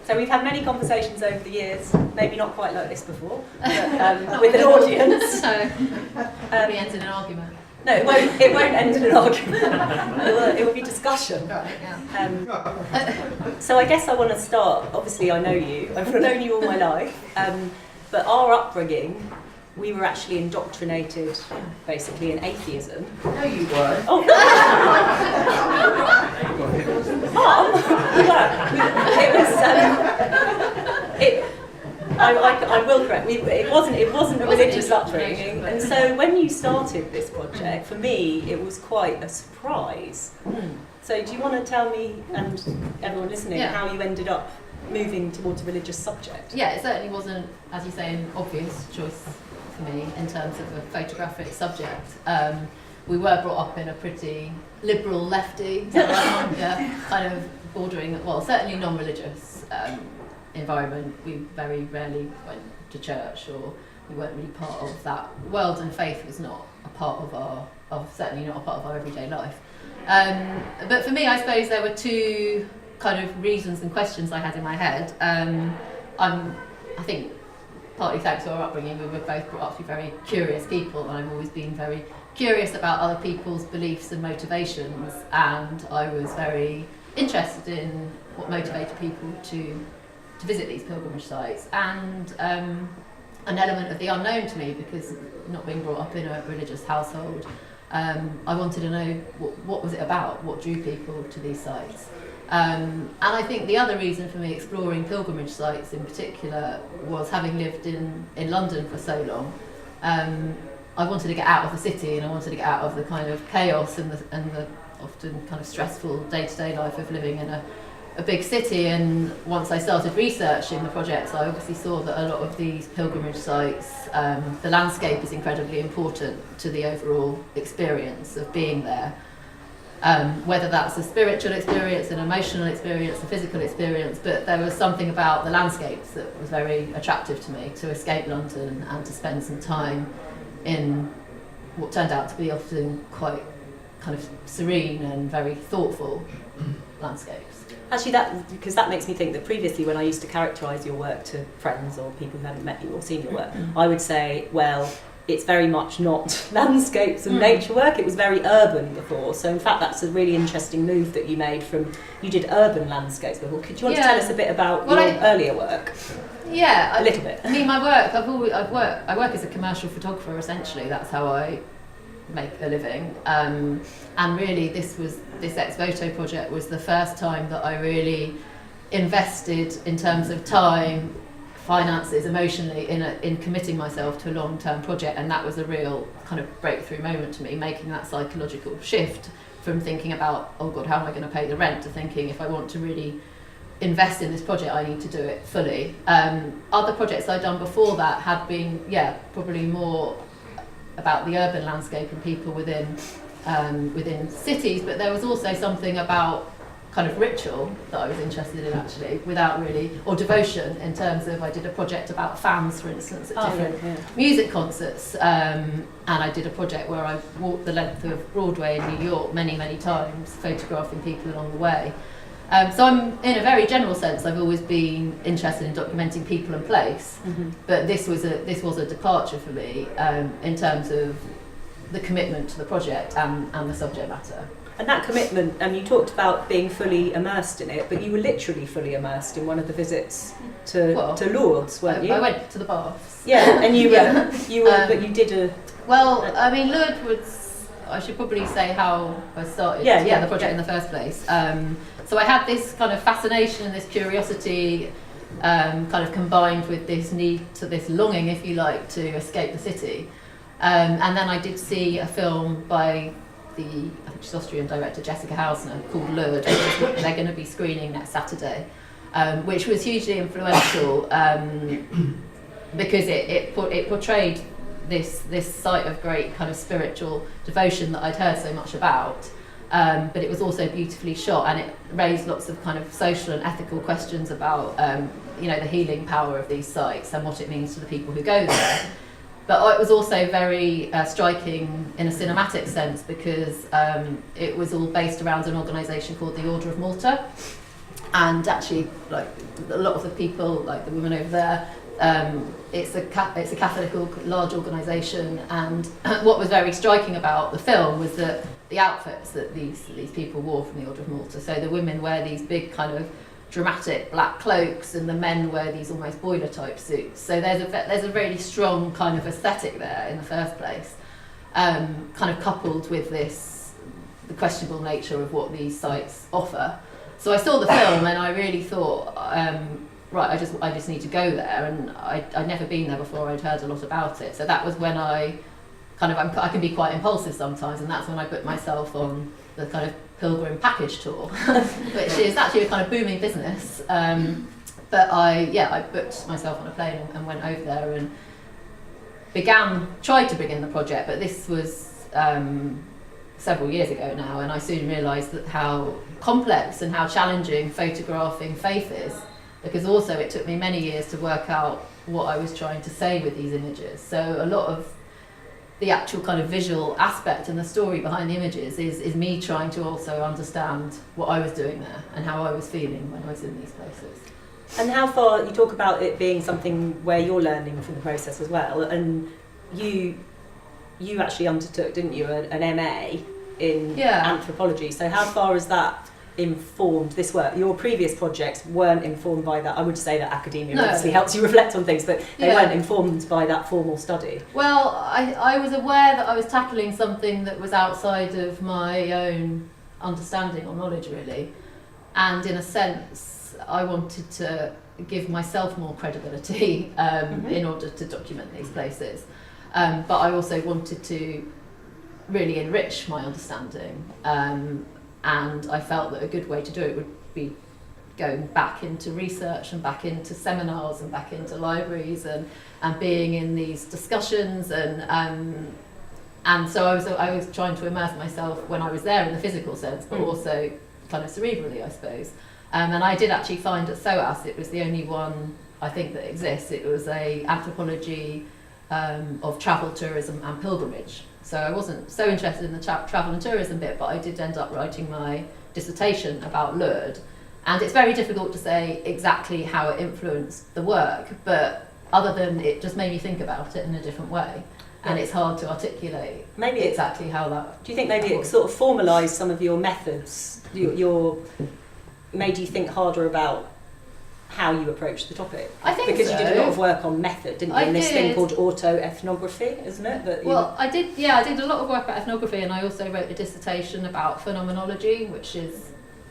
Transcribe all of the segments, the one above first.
So we've had many conversations over the years, maybe not quite like this before, but, with an audience. Probably ends in an argument. No, it won't end in an argument. It will be discussion. So I guess I want to start, obviously I know you, I've known you all my life, but our upbringing, we were actually indoctrinated basically in atheism. No, you weren't. Oh, Mom, I will correct. It wasn't a religious upbringing, and so when you started this project, for me, it was quite a surprise. So, do you want to tell me and everyone listening how you ended up moving towards a religious subject? Yeah, it certainly wasn't, as you say, an obvious choice for me in terms of a photographic subject. We were brought up in a pretty liberal, lefty, kind of bordering, well, certainly non-religious environment. We very rarely went to church, or we weren't really part of that world, and faith was not a part of certainly not a part of our everyday life. But for me, I suppose there were two kind of reasons and questions I had in my head. I think partly thanks to our upbringing, we were both brought up to be very curious people, and I've always been very curious about other people's beliefs and motivations, and I was very interested in what motivated people to visit these pilgrimage sites, and an element of the unknown to me, because not being brought up in a religious household, I wanted to know what was it about, what drew people to these sites. And I think the other reason for me exploring pilgrimage sites in particular was, having lived in London for so long, I wanted to get out of the city, and I wanted to get out of the kind of chaos and the often kind of stressful day-to-day life of living in a big city. And once I started researching the projects, I obviously saw that a lot of these pilgrimage sites, the landscape is incredibly important to the overall experience of being there. Whether that's a spiritual experience, an emotional experience, a physical experience, but there was something about the landscapes that was very attractive to me, to escape London and to spend some time in what turned out to be often quite kind of serene and very thoughtful landscapes. Actually, because that makes me think that previously, when I used to characterise your work to friends or people who hadn't met you or seen your work, I would say, well, it's very much not landscapes and nature work, it was very urban before. So in fact, that's a really interesting move that you made you did urban landscapes before. Could you want to tell us a bit about your earlier work? Yeah, a little bit. I mean, my work, I work as a commercial photographer, essentially. That's how I make a living. And really, this Ex-Voto project was the first time that I really invested in terms of time, finances, emotionally, in committing myself to a long-term project, and that was a real kind of breakthrough moment to me, making that psychological shift from thinking about, oh God, how am I going to pay the rent, to thinking, if I want to really invest in this project, I need to do it fully. Other projects I'd done before that had been, probably more about the urban landscape and people within cities, but there was also something about kind of ritual that I was interested in, actually, without really, or devotion, in terms of, I did a project about fans, for instance, at different music concerts, and I did a project where I walked the length of Broadway in New York many, many times, photographing people along the way. So I'm, in a very general sense, I've always been interested in documenting people and place, but this was a departure for me in terms of the commitment to the project and the subject matter. And that commitment, you talked about being fully immersed in it, but you were literally fully immersed in one of the visits to Lourdes, weren't you? I went to the baths. Yeah, and you were, but you did a... Well, I mean, Lourdes was, I should probably say how I started the project in the first place. So I had this kind of fascination and this curiosity kind of combined with this need to, this longing, if you like, to escape the city. And then I did see a film by I think she's Austrian director, Jessica Hausner, called Lourdes, which they're going to be screening next Saturday, which was hugely influential because it portrayed this site of great kind of spiritual devotion that I'd heard so much about, but it was also beautifully shot, and it raised lots of kind of social and ethical questions about the healing power of these sites and what it means to the people who go there. But it was also very striking in a cinematic sense, because it was all based around an organisation called the Order of Malta, And actually, like a lot of the people, like the woman over there, it's a Catholic large organisation, and what was very striking about the film was that the outfits that these people wore from the Order of Malta. So the women wear these big kind of dramatic black cloaks, and the men wear these almost boiler type suits. So there's a really strong kind of aesthetic there in the first place, kind of coupled with the questionable nature of what these sites offer. So I saw the film and I really thought, right, I just need to go there, and I'd never been there before. I'd heard a lot about it. So that was when I can be quite impulsive sometimes, and that's when I put myself on the kind of pilgrim package tour, which is actually a kind of booming business. But I booked myself on a plane and went over there and tried to begin the project, but this was several years ago now, and I soon realised that how complex and how challenging photographing faith is, because also it took me many years to work out what I was trying to say with these images. So a lot of the actual kind of visual aspect and the story behind the images is me trying to also understand what I was doing there and how I was feeling when I was in these places. And how far, you talk about it being something where you're learning from the process as well, and you actually undertook, didn't you, an MA in anthropology. So how far has that informed this work? Your previous projects weren't informed by that. I would say that academia obviously helps you reflect on things, but they weren't informed by that formal study. Well, I was aware that I was tackling something that was outside of my own understanding or knowledge, really. And in a sense, I wanted to give myself more credibility in order to document these places. But I also wanted to really enrich my understanding. And I felt that a good way to do it would be going back into research and back into seminars and back into libraries and being in these discussions and so I was trying to immerse myself when I was there in the physical sense, but also kind of cerebrally, I suppose. And I did actually find at SOAS, it was the only one I think that exists. It was a anthropology of travel, tourism and pilgrimage. So I wasn't so interested in the travel and tourism bit, but I did end up writing my dissertation about Lourdes. And it's very difficult to say exactly how it influenced the work, but other than it just made me think about it in a different way. And it's hard to articulate exactly how that... Do you think maybe it sort of formalised some of your methods, made you think harder about how you approach the topic? I think because so. You did a lot of work on method, didn't you? In this thing called autoethnography, isn't it? I did a lot of work about ethnography, and I also wrote a dissertation about phenomenology, which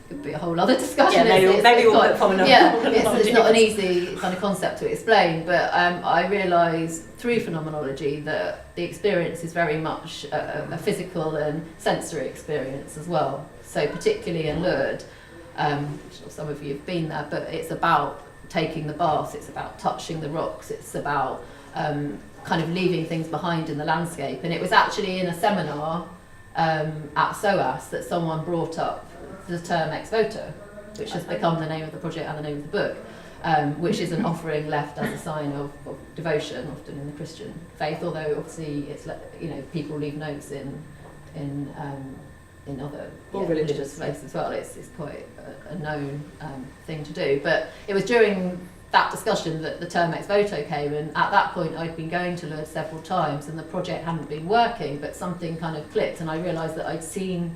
could be a whole other discussion. Yeah, maybe we'll put phenomenology. Yeah, it's not an easy kind of concept to explain, but I realised through phenomenology that the experience is very much a physical and sensory experience as well. So particularly in Lourdes, some of you have been there, but it's about taking the baths, it's about touching the rocks, it's about kind of leaving things behind in the landscape. And it was actually in a seminar at SOAS that someone brought up the term Ex-Voto, which has become the name of the project and the name of the book, which is an offering left as a sign of devotion, often in the Christian faith, although obviously it's people leave notes in other religious faiths as well. It's quite a known thing to do. But it was during that discussion that the term Ex-Voto came, and at that point I'd been going to Lourdes several times and the project hadn't been working, but something kind of clicked and I realised that I'd seen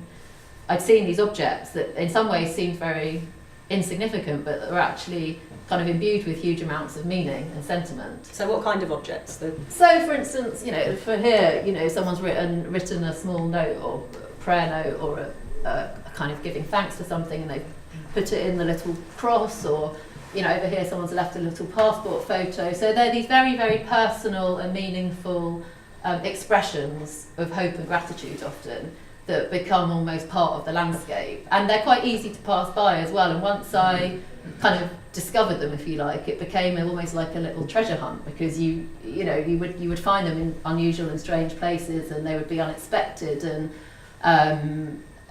these objects that in some ways seemed very insignificant, but that were actually kind of imbued with huge amounts of meaning and sentiment. So what kind of objects? So for instance, for here, someone's written a small note or prayer note or a kind of giving thanks for something, and they've put it in the little cross, or over here someone's left a little passport photo. So they're these very, very personal and meaningful expressions of hope and gratitude often that become almost part of the landscape, and they're quite easy to pass by as well. And once I kind of discovered them, if you like, it became almost like a little treasure hunt, because you would find them in unusual and strange places, and they would be unexpected,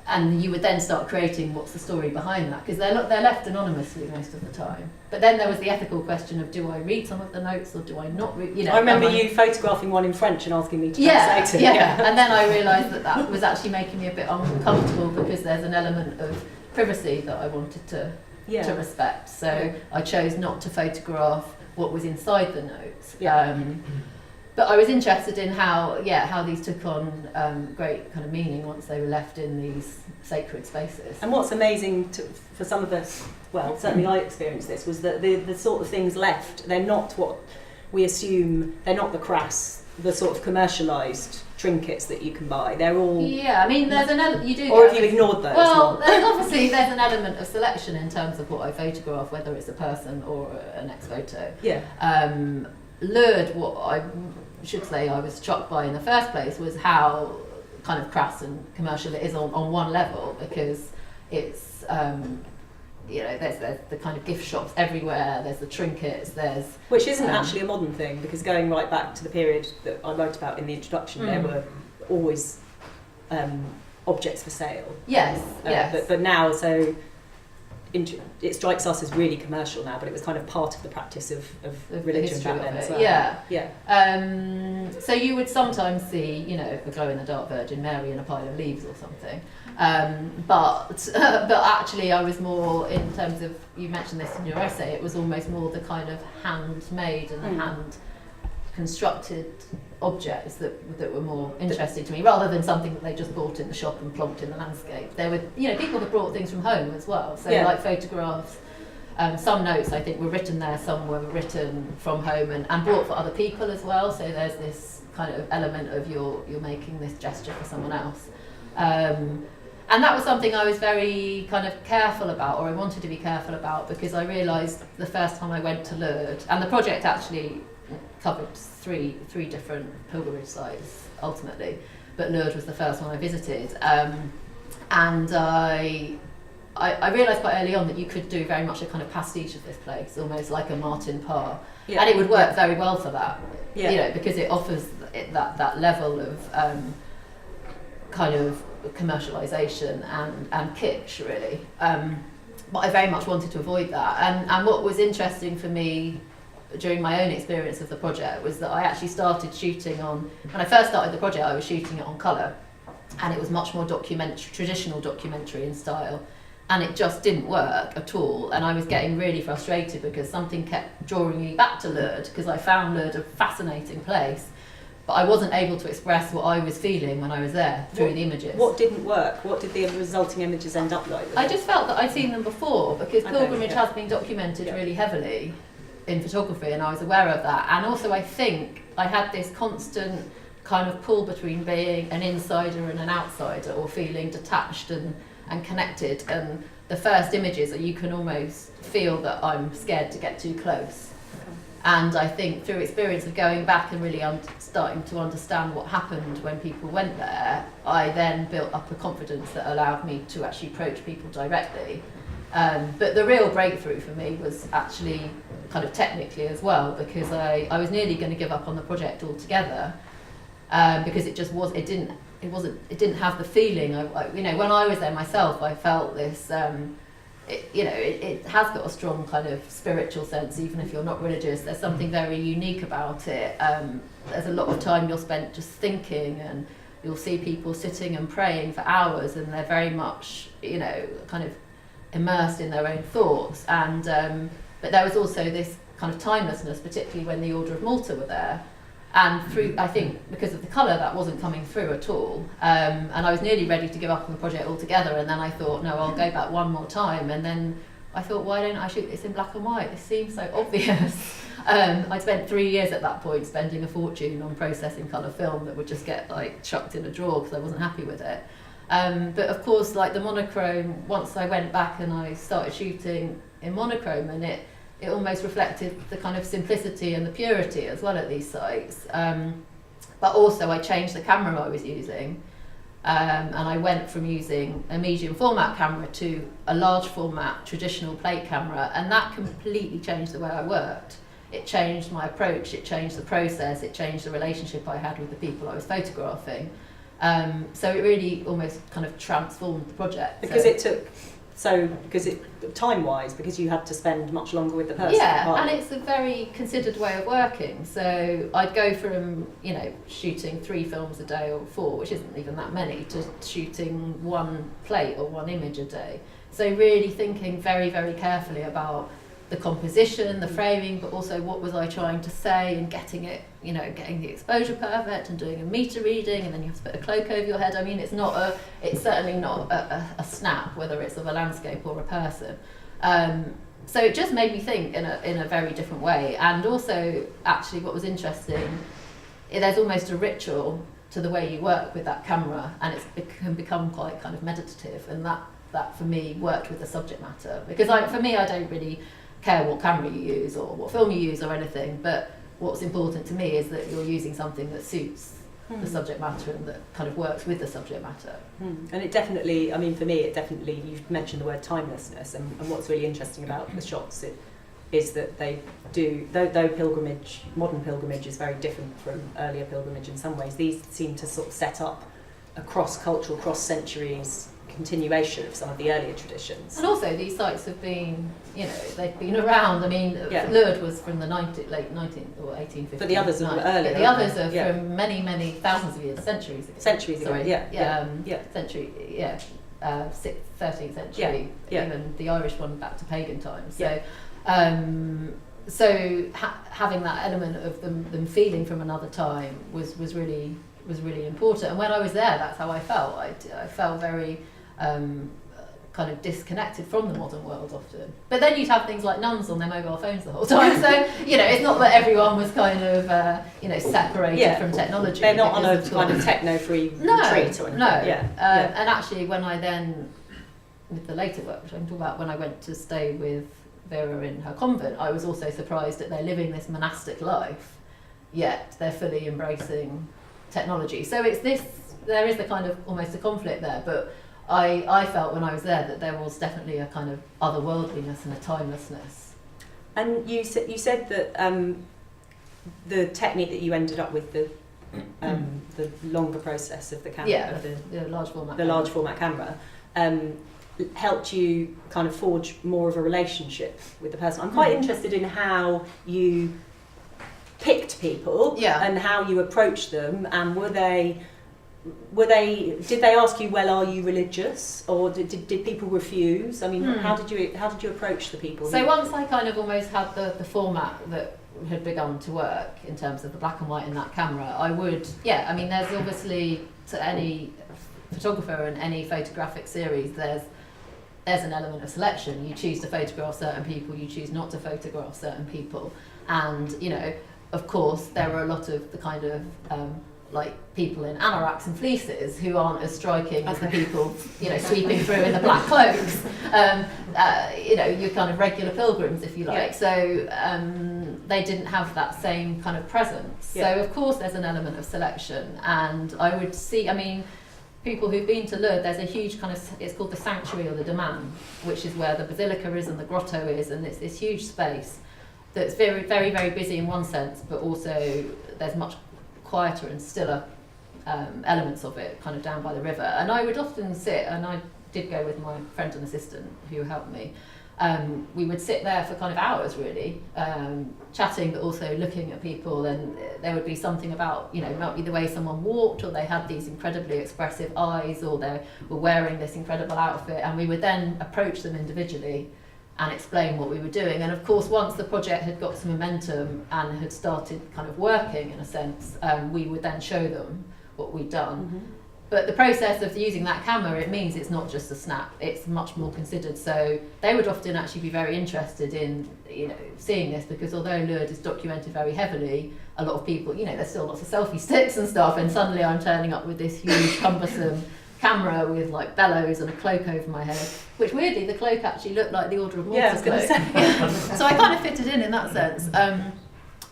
and you would then start creating what's the story behind that, because they're left anonymously most of the time. But then there was the ethical question of, do I read some of the notes or do I not read? I remember you photographing one in French and asking me to translate it. Yeah. And then I realised that was actually making me a bit uncomfortable, because there's an element of privacy that I wanted to to respect. So I chose not to photograph what was inside the notes. But I was interested in how these took on great kind of meaning once they were left in these sacred spaces. And what's amazing for some of us, well, certainly I experienced this, was that the sort of things left, they're not what we assume, they're not the crass, the sort of commercialised trinkets that you can buy. They're all... Yeah, I mean, there's an element, you do... Or have you ignored those? Well, obviously there's an element of selection in terms of what I photograph, whether it's a person or an ex-voto. Yeah. Lured, what I should say I was shocked by in the first place was how kind of crass and commercial it is on one level, because it's there's the kind of gift shops everywhere, there's the trinkets, which isn't actually a modern thing, because going right back to the period that I wrote about in the introduction, there were always objects for sale. Yes. But now, so it strikes us as really commercial now, but it was kind of part of the practice of religion back then as well. Yeah. So you would sometimes see, a glow-in-the-dark Virgin Mary in a pile of leaves or something. But actually I was more, in terms of, you mentioned this in your essay, it was almost more the kind of handmade and hand-constructed objects that were more interesting to me, rather than something that they just bought in the shop and plonked in the landscape. There were, people had brought things from home as well, so like photographs, some notes I think were written there, some were written from home and brought for other people as well, so there's this kind of element of you're making this gesture for someone else. And that was something I was very kind of careful about, or I wanted to be careful about, because I realised the first time I went to Lourdes, and the project actually covered three different pilgrimage sites ultimately, but Lourdes was the first one I visited, and I realised quite early on that you could do very much a kind of pastiche of this place, almost like a Martin Parr, and it would work very well for that, because it offers that level of kind of commercialisation and kitsch, really. But I very much wanted to avoid that, and what was interesting for me during my own experience of the project was that I actually started shooting when I first started the project, I was shooting it on colour, and it was much more traditional documentary in style, and it just didn't work at all, and I was getting really frustrated because something kept drawing me back to Lourdes, because I found Lourdes a fascinating place, but I wasn't able to express what I was feeling when I was there through the images. What didn't work? What did the resulting images end up like? I just felt that I'd seen them before, because pilgrimage has been documented really heavily in photography, and I was aware of that. And also I think I had this constant kind of pull between being an insider and an outsider, or feeling detached and connected. And the first images, you can almost feel that I'm scared to get too close. And I think through experience of going back and really starting to understand what happened when people went there, I then built up a confidence that allowed me to actually approach people directly. But the real breakthrough for me was actually kind of technically as well, because I was nearly going to give up on the project altogether, because it didn't have the feeling. When I was there myself, I felt this. It has got a strong kind of spiritual sense, even if you're not religious. There's something very unique about it. There's a lot of time you'll spend just thinking, and you'll see people sitting and praying for hours, and they're very much, kind of immersed in their own thoughts. And but there was also this kind of timelessness, particularly when the Order of Malta were there. And through, I think, because of the colour, that wasn't coming through at all. And I was nearly ready to give up on the project altogether. And then I thought, no, I'll go back one more time. And then I thought, why don't I shoot this in black and white? This seems so obvious. I spent 3 years at that point spending a fortune on processing colour film that would just get chucked in a drawer because I wasn't happy with it. But of course, the monochrome, once I went back and I started shooting in monochrome, and it almost reflected the kind of simplicity and the purity as well at these sites. But also I changed the camera I was using, and I went from using a medium format camera to a large format traditional plate camera, and that completely changed the way I worked. It changed my approach, it changed the process, it changed the relationship I had with the people I was photographing. So it really almost kind of transformed the project. Because time-wise, because you had to spend much longer with the person. Yeah, and it's a very considered way of working. So I'd go from, shooting 3 films a day or 4, which isn't even that many, to shooting 1 plate or 1 image a day. So really thinking very, very carefully about the composition, the framing, but also what was I trying to say, and getting it, getting the exposure perfect, and doing a meter reading, and then you have to put a cloak over your head. I mean, it's certainly not a snap, whether it's of a landscape or a person. So it just made me think in a very different way. And also, actually, what was interesting, there's almost a ritual to the way you work with that camera, and it can become quite kind of meditative, and that for me worked with the subject matter, because for me I don't really care what camera you use or what film you use or anything, but what's important to me is that you're using something that suits the subject matter and that kind of works with the subject matter. And it definitely, I mean, for me, you've mentioned the word timelessness, and what's really interesting about the shots is that they do, though modern pilgrimage is very different from earlier pilgrimage in some ways, these seem to sort of set up a cross-cultural, cross-centuries continuation of some of the earlier traditions. And also these sites have been, they've been around. I mean, Lourdes was from the late 19th or 1850s. But the others are earlier. But the others are from many, many thousands of years, centuries ago. Centuries ago, century, 6th, 13th century, even the Irish one back to pagan times. So, having that element of them feeling from another time was really important. And when I was there, that's how I felt. I felt very kind of disconnected from the modern world often. But then you'd have things like nuns on their mobile phones the whole time. So, it's not that everyone was kind of, separated from technology. They're not on a kind of techno-free retreat or anything. No. And actually, when I then, with the later work, which I can talk about, when I went to stay with Vera in her convent, I was also surprised that they're living this monastic life, yet they're fully embracing technology. So there is the kind of almost a conflict there, but I felt when I was there that there was definitely a kind of otherworldliness and a timelessness. And you said that the technique that you ended up with, the longer process of the camera, the large format, large format camera, helped you kind of forge more of a relationship with the person. I'm quite interested in how you picked people and how you approached them, and did they ask you, well, are you religious, or did people refuse? I mean, how did you approach the people? So once I kind of almost had the format that had begun to work in terms of the black and white in that camera, I would, I mean, there's obviously, to any photographer and any photographic series, there's an element of selection. You choose to photograph certain people, you choose not to photograph certain people, and of course there are a lot of the kind of like people in anoraks and fleeces who aren't as striking as the people sweeping through in the black cloaks. You're kind of regular pilgrims, if you like. So they didn't have that same kind of presence. So of course there's an element of selection, and I would see, I mean, people who've been to Lourdes, there's a huge kind of, it's called the sanctuary or the domain, which is where the basilica is and the grotto is, and it's this huge space that's very, very, very busy in one sense, but also there's much quieter and stiller elements of it, kind of down by the river. And I would often sit, and I did go with my friend and assistant who helped me. We would sit there for kind of hours, really, chatting, but also looking at people. And there would be something about, might be the way someone walked, or they had these incredibly expressive eyes, or they were wearing this incredible outfit. And we would then approach them individually and explain what we were doing. And of course, once the project had got some momentum and had started kind of working in a sense, we would then show them what we'd done. But the process of using that camera, it means it's not just a snap, it's much more considered. So they would often actually be very interested in seeing this, because although Lourdes is documented very heavily, a lot of people, there's still lots of selfie sticks and stuff, and suddenly I'm turning up with this huge cumbersome camera with like bellows and a cloak over my head, which weirdly the cloak actually looked like the Order of Malta cloak. So I kind of fitted in that sense.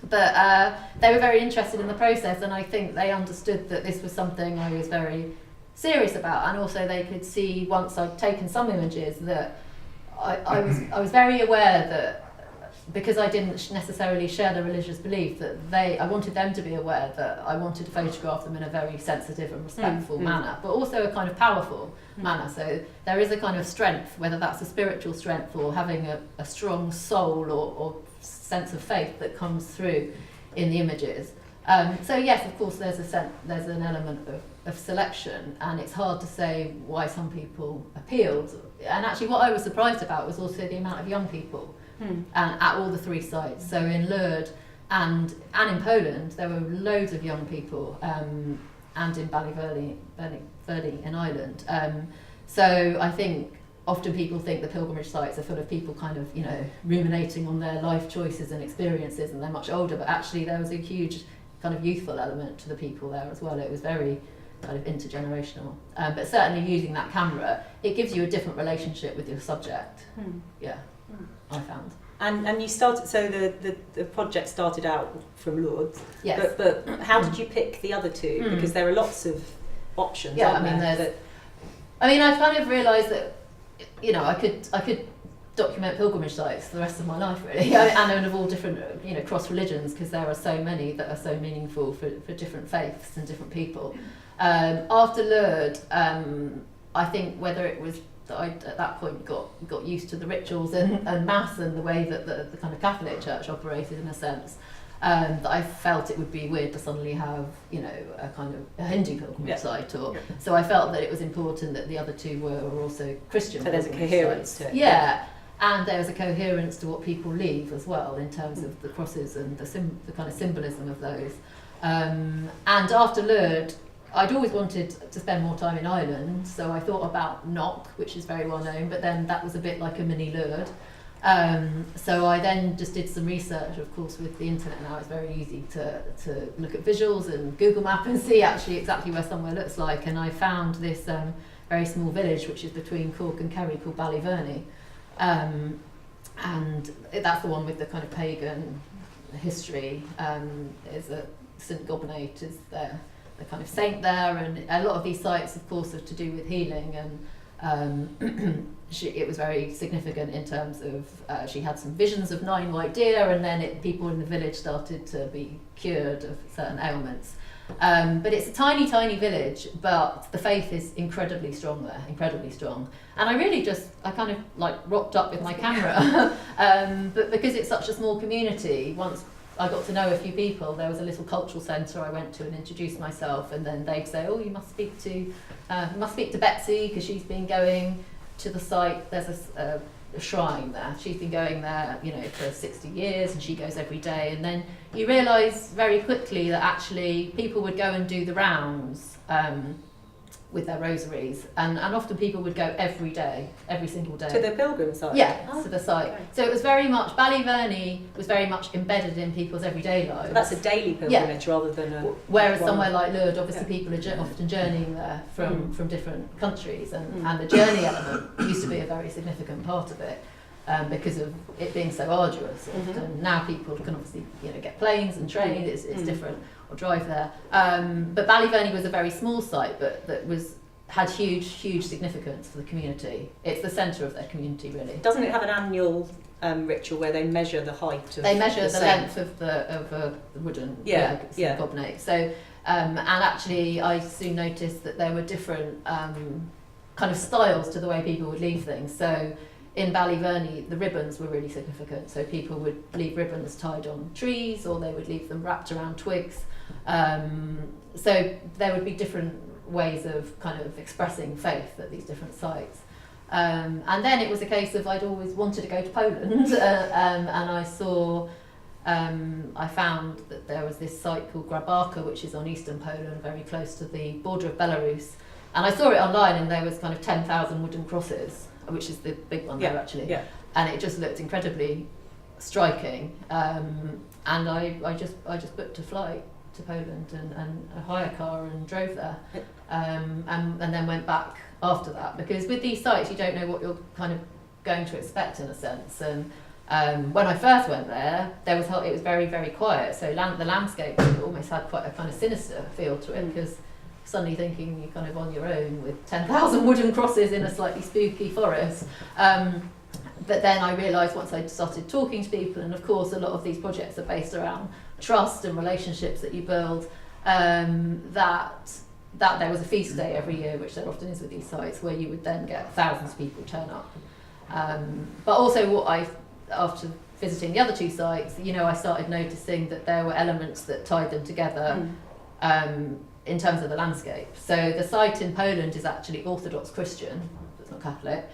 But they were very interested in the process, and I think they understood that this was something I was very serious about, and also they could see, once I'd taken some images, that I was very aware that, because I didn't necessarily share the religious belief, that I wanted them to be aware that I wanted to photograph them in a very sensitive and respectful manner, but also a kind of powerful manner. So there is a kind of strength, whether that's a spiritual strength or having a strong soul or sense of faith that comes through in the images. So yes, of course, there's an element of selection, and it's hard to say why some people appealed. And actually, what I was surprised about was also the amount of young people, and at all the 3 sites. So in Lourdes and in Poland, there were loads of young people, and in Ballyverley in Ireland. So I think often people think the pilgrimage sites are full of people kind of, ruminating on their life choices and experiences, and they're much older, but actually there was a huge kind of youthful element to the people there as well. It was very kind of intergenerational. But certainly using that camera, it gives you a different relationship with your subject. I found. And you started, so the project started out from Lourdes. Yes. But how did you pick the other 2? Because there are lots of options. Yeah, aren't there? I kind of realised that, I could document pilgrimage sites for the rest of my life, really, and of all different, cross religions, because there are so many that are so meaningful for different faiths and different people. After Lourdes, I think whether it was that I at that point got used to the rituals and mass and the way that the kind of Catholic Church operated, in a sense, that I felt it would be weird to suddenly have, a kind of a Hindu pilgrimage site, so I felt that it was important that the other 2 were also Christian. So there's a coherence to it. Yeah. And there's a coherence to what people leave as well, in terms of the crosses and the kind of symbolism of those. And after Lourdes, I'd always wanted to spend more time in Ireland, so I thought about Knock, which is very well known, but then that was a bit like a mini Lourdes. So I then just did some research. Of course, with the internet now, it's very easy to look at visuals and Google Map and see actually exactly where somewhere looks like. And I found this very small village, which is between Cork and Kerry, called Ballyverny. And that's the one with the kind of pagan history. Is a St Gobernate is the kind of saint there, and a lot of these sites, of course, are to do with healing, and it was very significant in terms of she had some visions of 9 white deer, and then people in the village started to be cured of certain ailments. But it's a tiny, tiny village, but the faith is incredibly strong there, incredibly strong. And I kind of like rocked up with my camera, but because it's such a small community, once I got to know a few people, there was a little cultural centre I went to and introduced myself, and then they'd say, you must speak to Betsy, because she's been going to the site. There's a shrine there. She's been going there, for 60 years, and she goes every day. And then you realise very quickly that actually people would go and do the rounds with their rosaries, and often people would go every day, every single day. To the pilgrim site? Yeah, to the site. Okay. So it was very much, Ballyverny was very much embedded in people's everyday lives. So that's a daily pilgrimage rather than a... Whereas somewhere like Lourdes, obviously people are often journeying there from different countries, and the journey element used to be a very significant part of it. Because of it being so arduous. And now people can obviously get planes and trains, it's different, or drive there. But Ballyverny was a very small site, but that had huge significance for the community. It's the centre of their community, really. Doesn't it have an annual ritual where they measure the height of They measure the saint? length of a wooden goblet. So and actually I soon noticed that there were different kind of styles to the way people would leave things. So in Ballyverny, the ribbons were really significant. So people would leave ribbons tied on trees, or they would leave them wrapped around twigs. So there would be different ways of kind of expressing faith at these different sites. And then it was a case of I'd always wanted to go to Poland, and I found that there was this site called Grabarka, which is on eastern Poland, very close to the border of Belarus. And I saw it online, and there was kind of 10,000 wooden crosses, which is the big one there actually. Yeah. And it just looked incredibly striking. And I just booked a flight to Poland and a hire car and drove there. And then went back after that, because with these sites you don't know what you're kind of going to expect, in a sense. And when I first went there, it was very, very quiet. So the landscape almost had quite a kind of sinister feel to it, because suddenly thinking you're kind of on your own with 10,000 wooden crosses in a slightly spooky forest. But then I realised, once I started talking to people, and of course a lot of these projects are based around trust and relationships that you build, that there was a feast day every year, which there often is with these sites, where you would then get thousands of people turn up. But also after visiting the other two sites, you know, I started noticing that there were elements that tied them together in terms of the landscape. So the site in Poland is actually Orthodox Christian, it's not Catholic,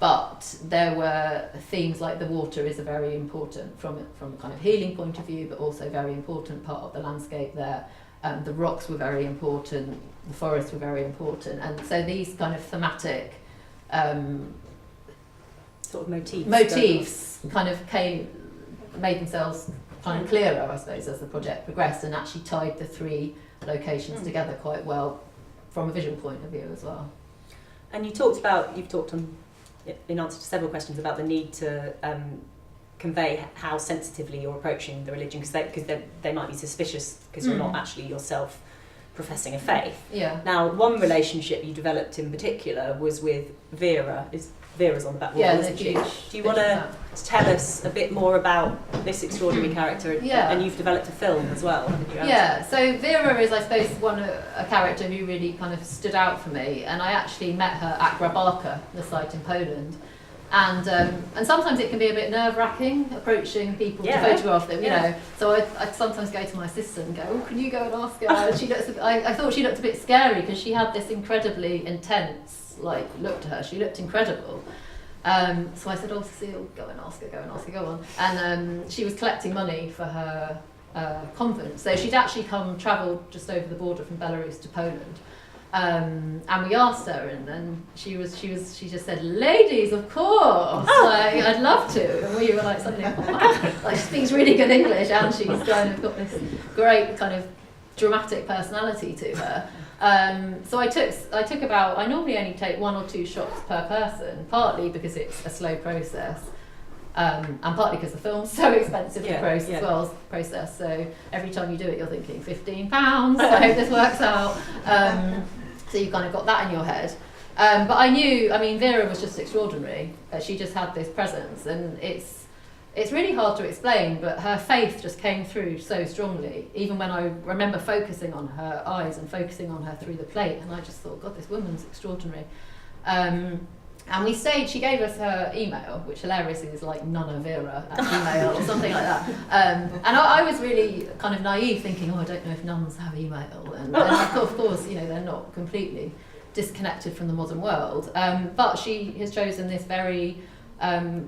but there were themes like the water is a very important, from a kind of healing point of view, but also very important part of the landscape there. The rocks were very important, the forests were very important, and so these kind of thematic sort of motifs kind of made themselves kind of clearer, I suppose, as the project progressed, and actually tied the three locations together quite well from a visual point of view as well. And you've talked on, in answer to several questions, about the need to convey how sensitively you're approaching the religion, because they might be suspicious because you're not actually yourself professing a faith. Yeah. Now, one relationship you developed in particular was with Vera. Vera's on the back wall, isn't she? Do you want to tell us a bit more about this extraordinary character? Yeah. And you've developed a film as well, haven't you? Yeah, so Vera is, I suppose, a character who really kind of stood out for me, and I actually met her at Grabarka, the site in Poland. And sometimes it can be a bit nerve-wracking approaching people to photograph them, you know. So I sometimes go to my assistant and go, "Oh, can you go and ask her?" And she looks. I thought she looked a bit scary because she had this incredibly intense look to her. She looked incredible. So I said, "Oh, Cecile, go and ask her, go on." And she was collecting money for her convent. So she'd actually travelled just over the border from Belarus to Poland. And we asked her, and then she just said, "Ladies, of course, like, I'd love to." And we were like, suddenly, wow, like, she speaks really good English, and she's kind of got this great kind of dramatic personality to her. So I normally only take 1 or 2 shots per person, partly because it's a slow process, and partly because the film's so expensive to process. So every time you do it, you're thinking £15. I hope this works out. So you kind of got that in your head. But I mean, Vera was just extraordinary. She just had this presence, and it's really hard to explain, but her faith just came through so strongly. Even when I remember focusing on her eyes and focusing on her through the plate, and I just thought, God, this woman's extraordinary. And we stayed, she gave us her email, which hilariously is like Nunna Vera at email or something like that. And I was really kind of naive, thinking, I don't know if nuns have email. And of course, you know, they're not completely disconnected from the modern world. But she has chosen this very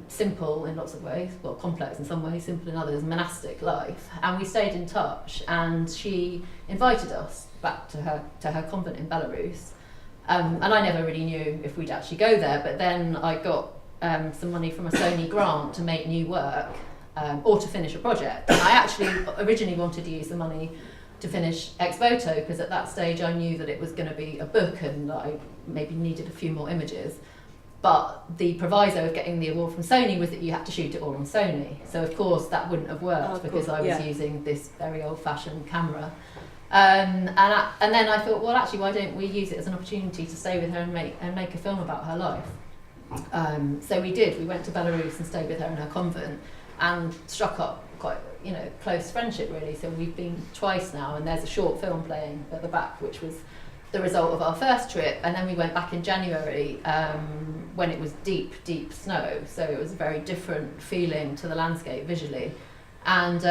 simple in lots of ways, well, complex in some ways, simple in others, monastic life. And we stayed in touch, and she invited us back to her convent in Belarus. And I never really knew if we'd actually go there, but then I got some money from a Sony grant to make new work or to finish a project. And I actually originally wanted to use the money to finish Ex-Voto, because at that stage I knew that it was going to be a book and that I maybe needed a few more images. But the proviso of getting the award from Sony was that you had to shoot it all on Sony. So of course that wouldn't have worked because I was using this very old-fashioned camera. And then I thought, well, actually, why don't we use it as an opportunity to stay with her and make a film about her life? So we did. We went to Belarus and stayed with her in her convent, and struck up quite, you know, close friendship really. So we've been twice now, and there's a short film playing at the back, which was the result of our first trip. And then we went back in January when it was deep snow. So it was a very different feeling to the landscape visually. And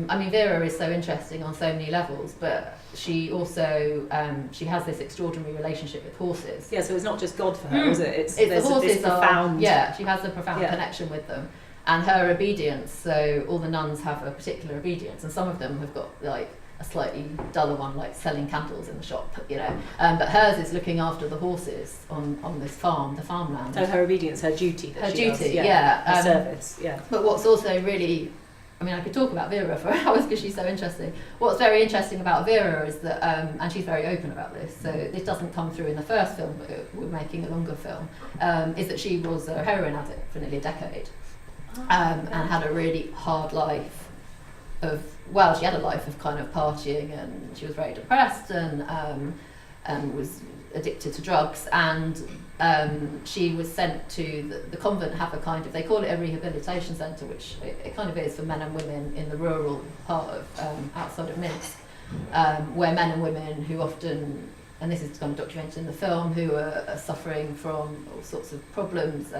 I mean, Vera is so interesting on so many levels, but she also she has this extraordinary relationship with horses. Yeah, so it's not just God for her, is it? It's the horses profound. She has a profound connection with them, and her obedience. So all the nuns have a particular obedience, and some of them have got like a slightly duller one, like selling candles in the shop, you know. But hers is looking after the horses on this farm, the farmland. So her obedience, her duty. Her duty, her service, But what's also really, I mean, I could talk about Vera for hours because she's so interesting. What's very interesting about Vera is that, and she's very open about this, so this doesn't come through in the first film, but we're making a longer film, is that she was a heroin addict for nearly a decade, and had a really hard life she had a life of kind of partying, and she was very depressed and was addicted to drugs, and she was sent to the convent, have a kind of, they call it a rehabilitation centre, which it kind of is for men and women in the rural part of outside of Minsk, where men and women who often, and this is kind of documented in the film, who are suffering from all sorts of problems,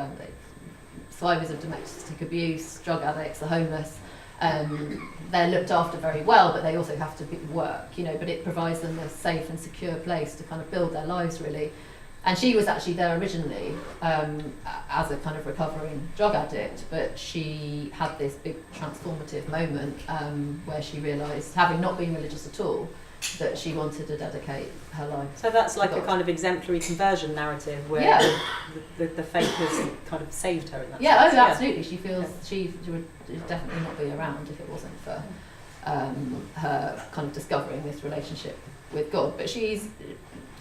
survivors of domestic abuse, drug addicts, the homeless. They're looked after very well, but they also have to work, you know, but it provides them a safe and secure place to kind of build their lives, really. And she was actually there originally as a kind of recovering drug addict, but she had this big transformative moment where she realised, having not been religious at all, that she wanted to dedicate her life. So that's like a kind of exemplary conversion narrative where the faith has kind of saved her in that sense. Oh, absolutely. She feels she would definitely not be around if it wasn't for her kind of discovering this relationship with God. But she's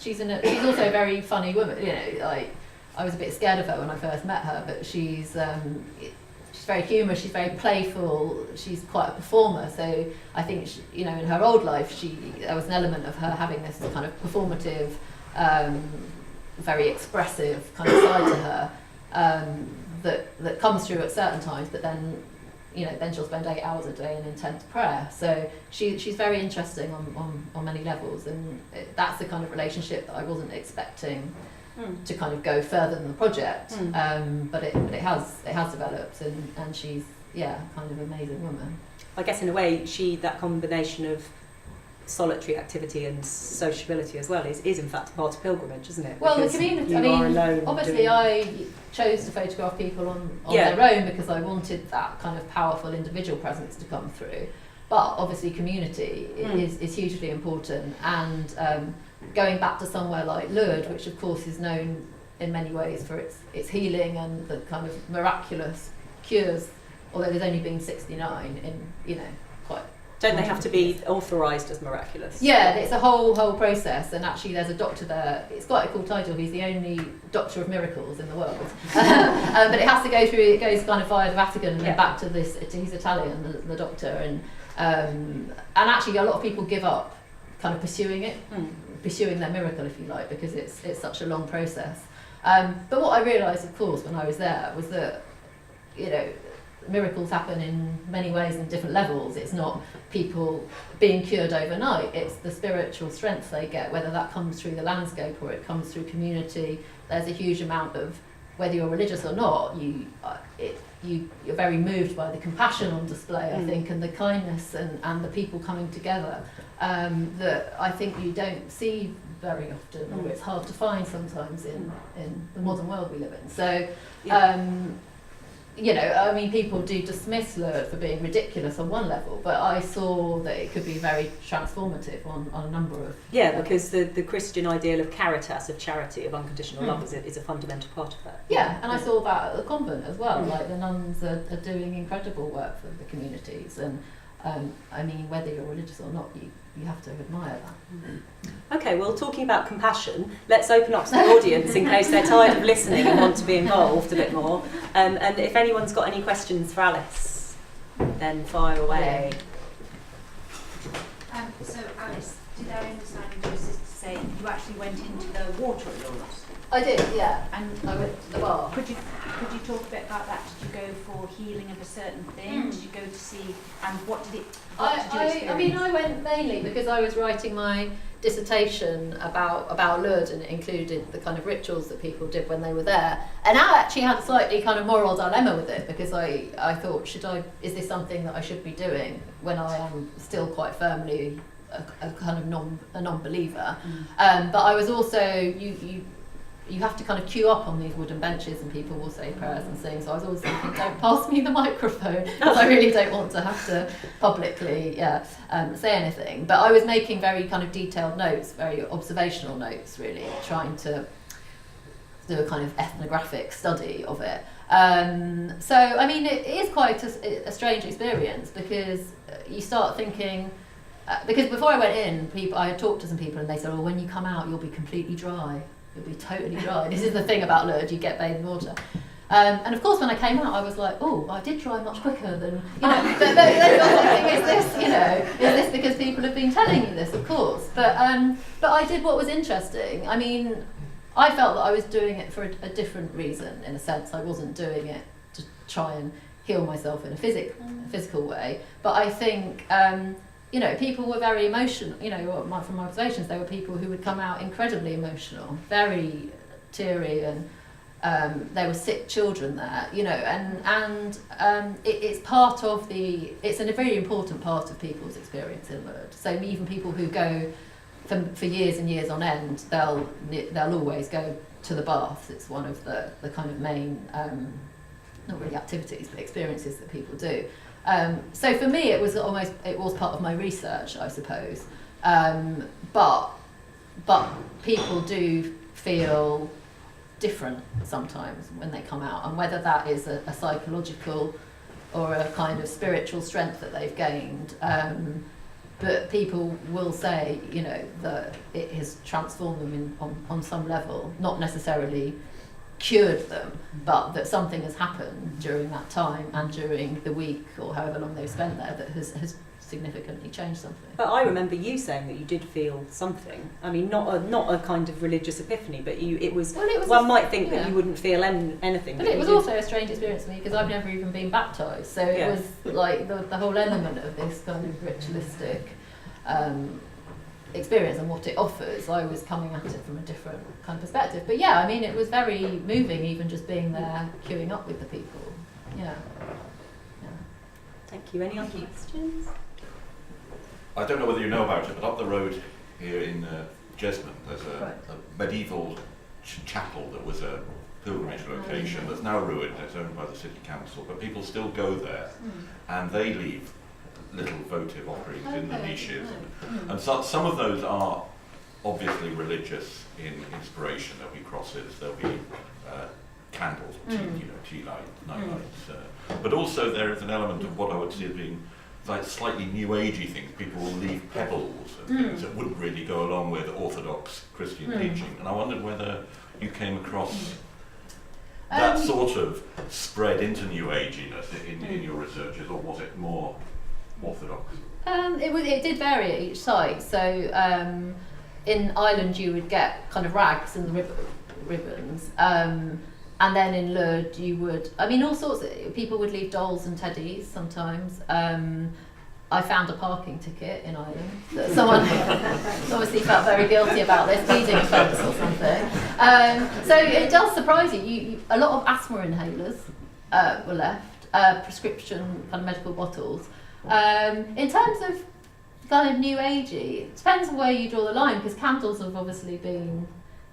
also a very funny woman. You know, like I was a bit scared of her when I first met her, but she's very humorous. She's very playful. She's quite a performer. So I think she, you know, in her old life, there was an element of her having this kind of performative, very expressive kind of side to her that comes through at certain times. But then, you know, then she'll spend 8 hours a day in intense prayer. So she's very interesting on many levels, and that's the kind of relationship that I wasn't expecting to kind of go further than the project. But it has developed, and she's kind of an amazing woman. I guess in a way that combination of solitary activity and sociability as well is in fact part of pilgrimage, isn't it? Well, because the community, I mean, obviously I chose to photograph people on their own because I wanted that kind of powerful individual presence to come through. But obviously community is hugely important, and going back to somewhere like Lourdes, which of course is known in many ways for its healing and the kind of miraculous cures, although there's only been 69 in, you know, quite... Don't they have to be authorised as miraculous? Yeah, it's a whole process, and actually there's a doctor there. It's quite a cool title. He's the only doctor of miracles in the world. But it has to go through, it goes kind of via the Vatican and then back to this, he's Italian, the doctor, and actually a lot of people give up kind of pursuing their miracle, if you like, because it's such a long process. But what I realised, of course, when I was there was that, you know, miracles happen in many ways and different levels. It's not people being cured overnight, it's the spiritual strength they get, whether that comes through the landscape or it comes through community. There's a huge amount of, whether you're religious or not, you're very moved by the compassion on display, I think, and the kindness and the people coming together that I think you don't see very often, or it's hard to find sometimes in the modern world we live in. So you know, I mean, people do dismiss Lourdes for being ridiculous on one level, but I saw that it could be very transformative on a number of levels. Because the Christian ideal of caritas, of charity, of unconditional love is a fundamental part of that. And I saw that at the convent as well. Like the nuns are doing incredible work for the communities, and I mean, whether you're religious or not, you have to admire that. Okay, well, talking about compassion, let's open up to the audience in case they're tired of listening and want to be involved a bit more. And if anyone's got any questions for Alys, then fire away. So Alys, did I understand your sister say you actually went into the water at Lourdes? I did, yeah. And I went to the bar. Could you talk a bit about that? Did you go for healing of a certain thing? Did you go to see, and what did you experience? I mean, I went mainly because I was writing my dissertation about Lourdes, and it included the kind of rituals that people did when they were there. And I actually had a slightly kind of moral dilemma with it, because I thought, is this something that I should be doing when I am still quite firmly a kind of non-believer? But I was also, you have to kind of queue up on these wooden benches and people will say prayers and things. So I was always thinking, don't pass me the microphone, because I really don't want to have to publicly say anything. But I was making very kind of detailed notes, very observational notes, really, trying to do a kind of ethnographic study of it. So, I mean, it is quite a strange experience, because you start thinking, because before I went in, I had talked to some people and they said, oh, when you come out, you'll be completely dry. You'll be totally dry. This is the thing about Lourdes, you get bathed in water. And of course, when I came out, I was like, oh, I did dry much quicker than, you know. But then you're thinking, is this because people have been telling you this? Of course. But I did what was interesting. I mean, I felt that I was doing it for a different reason, in a sense. I wasn't doing it to try and heal myself in a physical way. But I think, you know, people were very emotional. You know, from my observations, there were people who would come out incredibly emotional, very teary, and There were sick children there, you know, it's part of it's a very important part of people's experience in Lourdes. So even people who go for years and years on end, they'll always go to the baths. It's one of the kind of main, not really activities, but experiences that people do. So for me, it was part of my research, I suppose. But people do feel different sometimes when they come out, and whether that is a psychological or a kind of spiritual strength that they've gained. But people will say, you know, that it has transformed them on some level, not necessarily cured them, but that something has happened during that time and during the week or however long they've spent there that has significantly changed something. But I remember you saying that you did feel something. I mean, not a kind of religious epiphany, but one might think that you wouldn't feel anything. But it was also a strange experience for me because I've never even been baptised, so it was like the whole element of this kind of ritualistic experience and what it offers. I was coming at it from a different kind of perspective. But yeah, I mean, it was very moving, even just being there, queuing up with the people. Yeah. Thank you. Any other questions? I don't know whether you know about it, but up the road here in Jesmond, there's a medieval chapel that was a pilgrimage location that's now ruined. It's owned by the city council, but people still go there, and they leave little votive offerings in the niches, and so, some of those are obviously religious in inspiration. There'll be crosses, there'll be candles, tea lights, night lights, but also there is an element of what I would see as being like slightly new agey things. People will leave pebbles and things that wouldn't really go along with orthodox Christian teaching, and I wondered whether you came across that sort of spread into new aginess in your researches, or was it more orthodox? It did vary at each site. So in Ireland you would get kind of rags and ribbons, and then in Lourdes you would, I mean, all sorts of people would leave dolls and teddies sometimes. I found a parking ticket in Ireland that someone obviously felt very guilty about this, speeding offence or something. So it does surprise you. A lot of asthma inhalers were left, prescription kind of medical bottles. In terms of kind of new agey, it depends on where you draw the line, because candles have obviously been,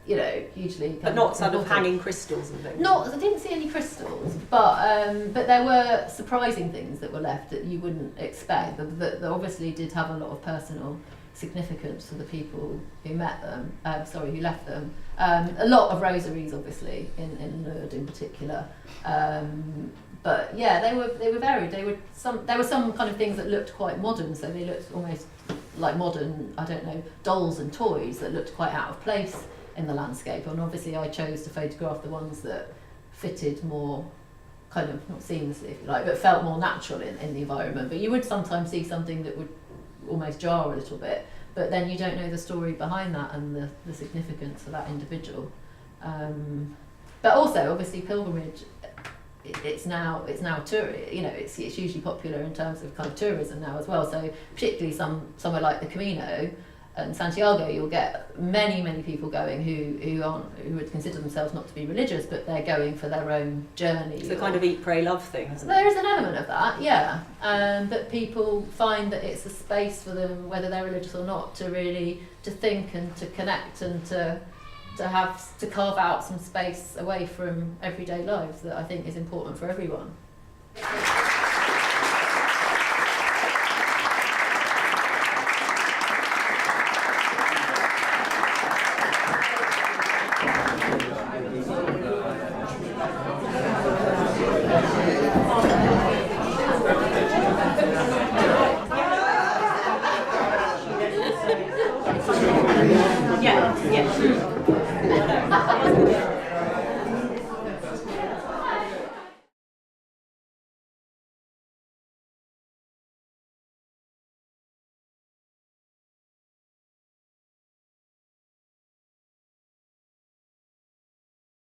you know, hugely kind but not sort of important. hanging crystals and things. I didn't see any crystals, but there were surprising things that were left that you wouldn't expect, that obviously did have a lot of personal significance for the people who met them, who left them. A lot of rosaries, obviously, in Lourdes in particular. But yeah, they were varied. There were some kind of things that looked quite modern, so they looked almost like modern, I don't know, dolls and toys that looked quite out of place in the landscape. And obviously I chose to photograph the ones that fitted more kind of, not seamlessly if you like, but felt more natural in the environment. But you would sometimes see something that would almost jar a little bit, but then you don't know the story behind that and the significance of that individual. But also, obviously, pilgrimage, it's now a tour. You know, it's hugely popular in terms of kind of tourism now as well. So particularly somewhere like the Camino and Santiago, you'll get many people going who would consider themselves not to be religious, but they're going for their own journey. It's the kind of eat, pray, love thing, isn't it? There is an element of that, yeah. But people find that it's a space for them, whether they're religious or not, to really to think and to connect and to carve out some space away from everyday lives that I think is important for everyone. Yeah.